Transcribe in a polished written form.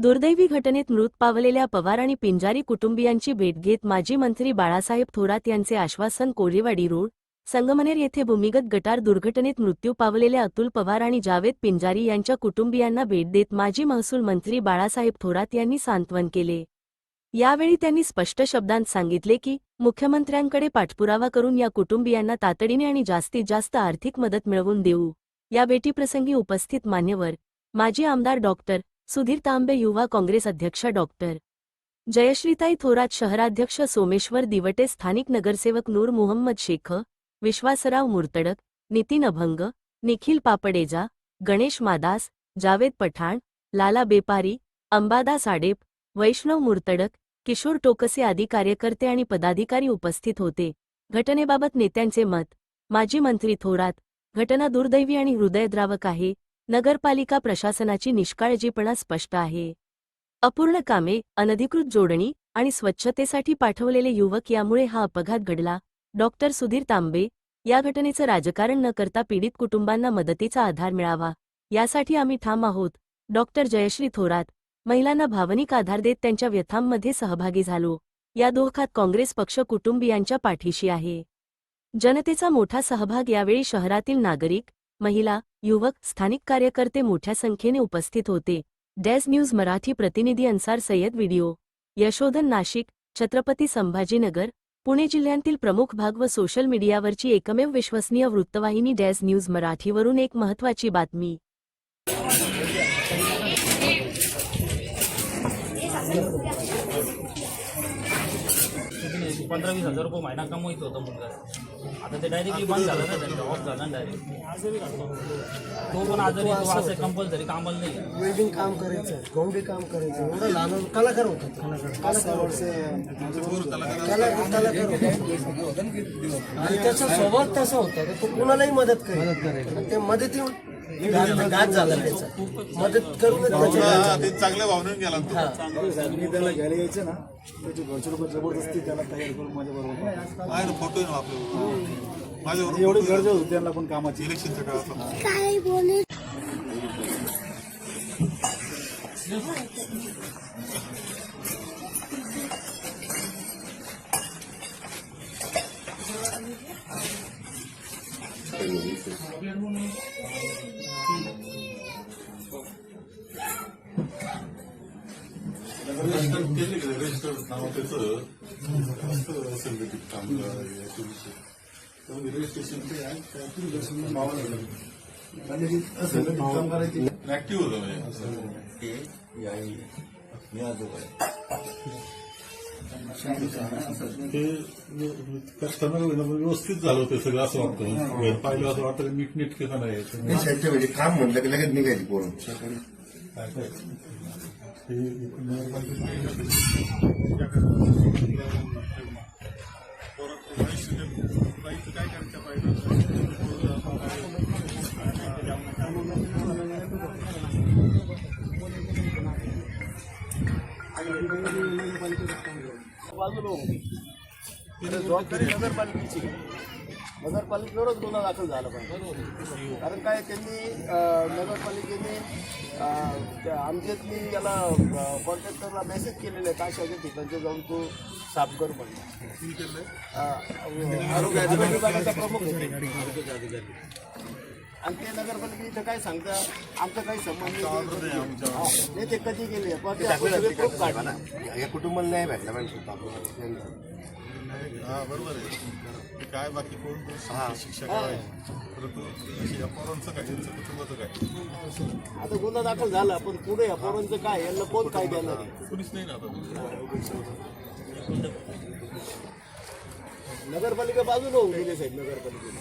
दुर्दैवी घटनेत मृत पावलेल्या पवार आणि पिंजारी कुटुंबियांची भेट घेत माजी मंत्री बाळासाहेब थोरात यांचे आश्वासन. कोळेवाडी रोड संगमनेर येथे भूमिगत गटार दुर्घटनेत मृत्यू पावलेल्या अतुल पवार आणि जावेद पिंजारी यांच्या कुटुंबियांना भेट देत माजी महसूल मंत्री बाळासाहेब थोरात यांनी सांत्वन केले. यावेळी त्यांनी स्पष्ट शब्दांत सांगितले की मुख्यमंत्र्यांकडे पाठपुरावा करून या कुटुंबियांना तातडीने आणि जास्तीत जास्त आर्थिक मदत मिळवून देऊ. या भेटीप्रसंगी उपस्थित मान्यवर माजी आमदार डॉक्टर सुधीर तांबे, युवा काँग्रेस अध्यक्ष डॉक्टर जयश्रीताई थोरात, शहराध्यक्ष सोमेश्वर दिवटे, स्थानिक नगरसेवक नूर मुहम्मद शेख, विश्वासराव मुर्तडक, नितीन अभंग, निखिल पापडेजा, गणेश मादास, जावेद पठाण, लाला बेपारी, अंबादास आडेप, वैष्णव मुर्तडक, किशोर टोकसे आदी कार्यकर्ते आणि पदाधिकारी उपस्थित होते. घटनेबाबत नेत्यांचे मत. माजी मंत्री थोरात, घटना दुर्दैवी आणि हृदयद्रावक आहे. नगरपालिका प्रशासनाची निष्काळजीपणा स्पष्ट आहे. अपूर्ण कामे, अनधिकृत जोडणी आणि स्वच्छतेसाठी पाठवलेले युवक यामुळे हा अपघात घडला. डॉक्टर सुधीर तांबे, या घटनेचं राजकारण न करता पीडित कुटुंबांना मदतीचा आधार मिळावा यासाठी आम्ही ठाम आहोत. डॉक्टर जयश्री थोरात, महिलांना भावनिक आधार देत त्यांच्या व्यथांमध्ये सहभागी झालो. या दुःखात काँग्रेस पक्ष कुटुंबियांच्या पाठीशी आहे. जनतेचा मोठा सहभाग. यावेळी शहरातील नागरिक, महिला, युवक, स्थानिक कार्यकर्ते मोठ्या संख्येने उपस्थित होते. डॅश न्यूज मराठी प्रतिनिधी अन्सार सय्यद. व्हिडिओ यशोधन. नाशिक, छत्रपती संभाजीनगर, पुणे जिल्ह्यातील प्रमुख भाग व सोशल मीडियावरची एकमेव विश्वसनीय वृत्तवाहिनी डॅश न्यूज मराठीवरून एक महत्त्वाची बातमी. 15-20 हजार रुपये महिना कमवत होता मुलगा. आता ते डायरेक्टली बंद झालं ना, त्यांचा ऑफ झाला डायरेक्ट. तो पण आजारी, तो असं कंपल्सरी कामाला नाही. वेल्डिंग काम करायचं, गौंडी काम करायचं, एवढं लहान कलाकार होता. कलाकार होता आणि त्याचा स्वभाव तसा होता की तो कुणालाही मदत करेल. ते मदती घात झाला त्याचा, मदत करून चांगल्या भावनेने गेला. मी त्याला घ्यायला यायचं ना, त्याचे घरचे लोक जबरदस्ती त्याला तयार करून माझ्या बरोबर फोटो आहे ना आपल्याबरोबर. माझ्याबरोबर एवढी गरज होती त्यांना पण कामाची. इलेक्शनच्या काळात रजिस्टर नाव त्याचं संघटित काम रजिस्ट्रेशन ऍक्टिव्ह होतं म्हणजे कस्टमर व्यवस्थित झालं होतं सगळं असं वाटतं. पाहिलं असं वाटतं नीटनेटके का नाही काम म्हटलं की लगेच निघायची पोरं. जबाबदारी नगरपालिकेची. नगरपालिकेवरच गुन्हा दाखल झाला पाहिजे. कारण काय, त्यांनी नगरपालिकेने आमच्यातली याला कॉन्ट्रॅक्टरला मेसेज केलेले आहे काशाच्या ठिकाणचे जाऊन तो साफ कर म्हणून. आरोग्य विभागाचा प्रमुख होते आणि ते नगरपालिका इथं काय सांगता, आमचा काही संबंध नाही. ते कधी गेले या कुटुंबाला नाही भेटला पाहिजे. बरोबर आहे. काय बाकी कोण शिक्षक आहे, परंतु या पोरांचं काय, यांचं कुटुंबाचं काय. आता गुन्हा दाखल झाला, पण पुढे या पोरांचं काय, यांना कोण काय देणार आहे? कुणीच नाही ना आता. नगरपालिका बाजूला होऊन गेले साहेब. नगरपालिकेला